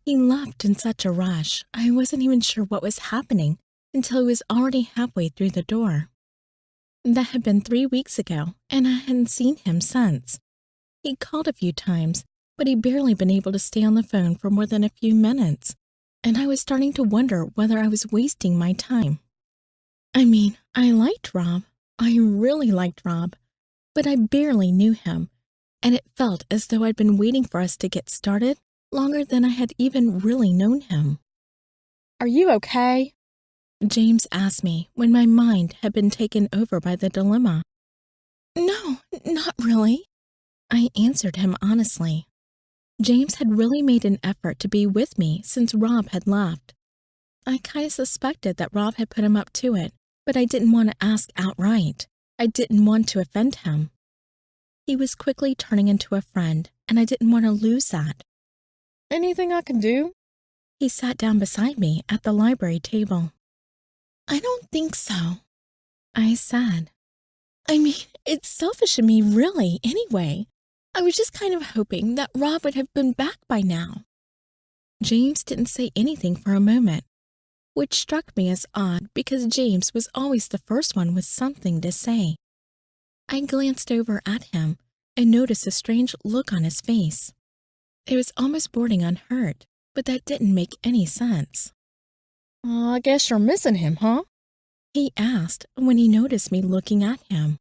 He left in such a rush, I wasn't even sure what was happening until he was already halfway through the door. That had been 3 weeks ago, and I hadn't seen him since. He'd called a few times, but he'd barely been able to stay on the phone for more than a few minutes, and I was starting to wonder whether I was wasting my time. I mean, I liked Rob. I really liked Rob, but I barely knew him, and it felt as though I'd been waiting for us to get started longer than I had even really known him. Are you okay? James asked me when my mind had been taken over by the dilemma. No, not really, I answered him honestly. James had really made an effort to be with me since Rob had left. I kind of suspected that Rob had put him up to it, but I didn't want to ask outright. I didn't want to offend him. He was quickly turning into a friend, and I didn't want to lose that. Anything I can do? He sat down beside me at the library table. I don't think so, I said. I mean, it's selfish of me, really, anyway. I was just kind of hoping that Rob would have been back by now. James didn't say anything for a moment, which struck me as odd because James was always the first one with something to say. I glanced over at him and noticed a strange look on his face. It was almost bordering on hurt, but that didn't make any sense. I guess you're missing him, huh? He asked when he noticed me looking at him.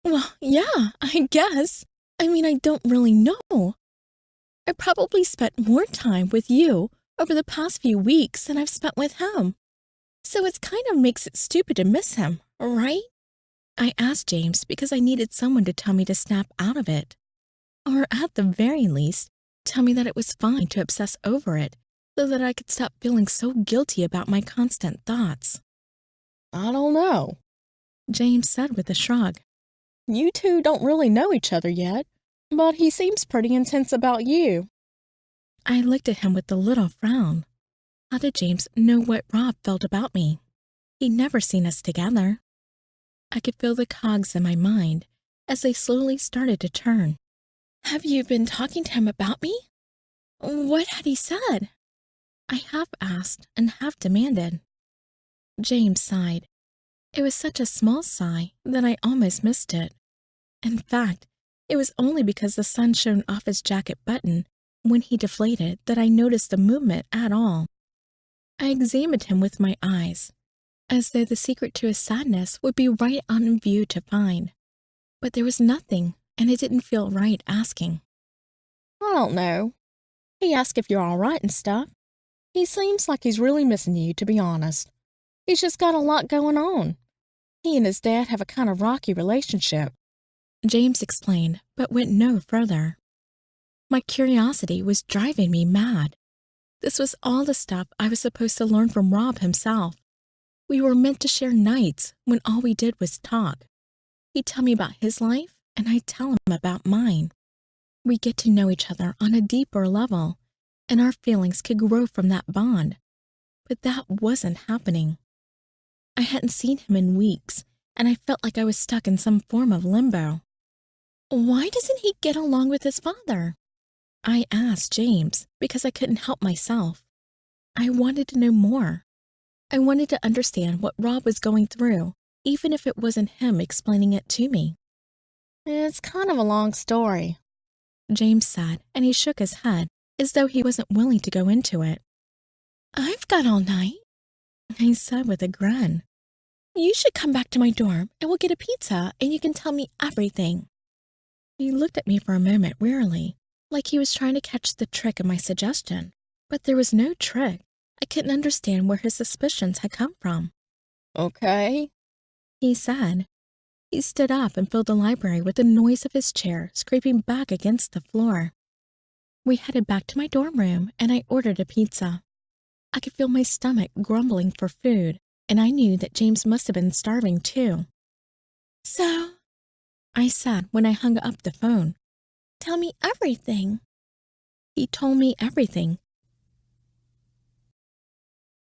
Well, yeah, I guess. I mean, I don't really know. I probably spent more time with you over the past few weeks than I've spent with him. So it kind of makes it stupid to miss him, right? I asked James because I needed someone to tell me to snap out of it. Or at the very least, tell me that it was fine to obsess over it so that I could stop feeling so guilty about my constant thoughts. I don't know, James said with a shrug. You two don't really know each other yet, but he seems pretty intense about you. I looked at him with a little frown. How did James know what Rob felt about me? He'd never seen us together. I could feel the cogs in my mind as they slowly started to turn. Have you been talking to him about me? What had he said? I half asked and half demanded. James sighed. It was such a small sigh that I almost missed it. In fact, it was only because the sun shone off his jacket button when he deflated that I noticed the movement at all. I examined him with my eyes, as though the secret to his sadness would be right on view to find. But there was nothing, and it didn't feel right asking. I don't know. He asked if you're all right and stuff. He seems like he's really missing you, to be honest. He's just got a lot going on. He and his dad have a kind of rocky relationship. James explained, but went no further. My curiosity was driving me mad. This was all the stuff I was supposed to learn from Rob himself. We were meant to share nights when all we did was talk. He'd tell me about his life, and I'd tell him about mine. We'd get to know each other on a deeper level, and our feelings could grow from that bond. But that wasn't happening. I hadn't seen him in weeks, and I felt like I was stuck in some form of limbo. Why doesn't he get along with his father? I asked James because I couldn't help myself. I wanted to know more. I wanted to understand what Rob was going through, even if it wasn't him explaining it to me. It's kind of a long story, James said, and he shook his head as though he wasn't willing to go into it. I've got all night, I said with a grin. You should come back to my dorm and we'll get a pizza and you can tell me everything. He looked at me for a moment wearily, like he was trying to catch the trick of my suggestion. But there was no trick. I couldn't understand where his suspicions had come from. Okay, He said. He stood up and filled the library with the noise of his chair scraping back against the floor. We headed back to my dorm room and I ordered a pizza. I could feel my stomach grumbling for food, and I knew that James must have been starving too. So, I said when I hung up the phone, tell me everything. He told me everything,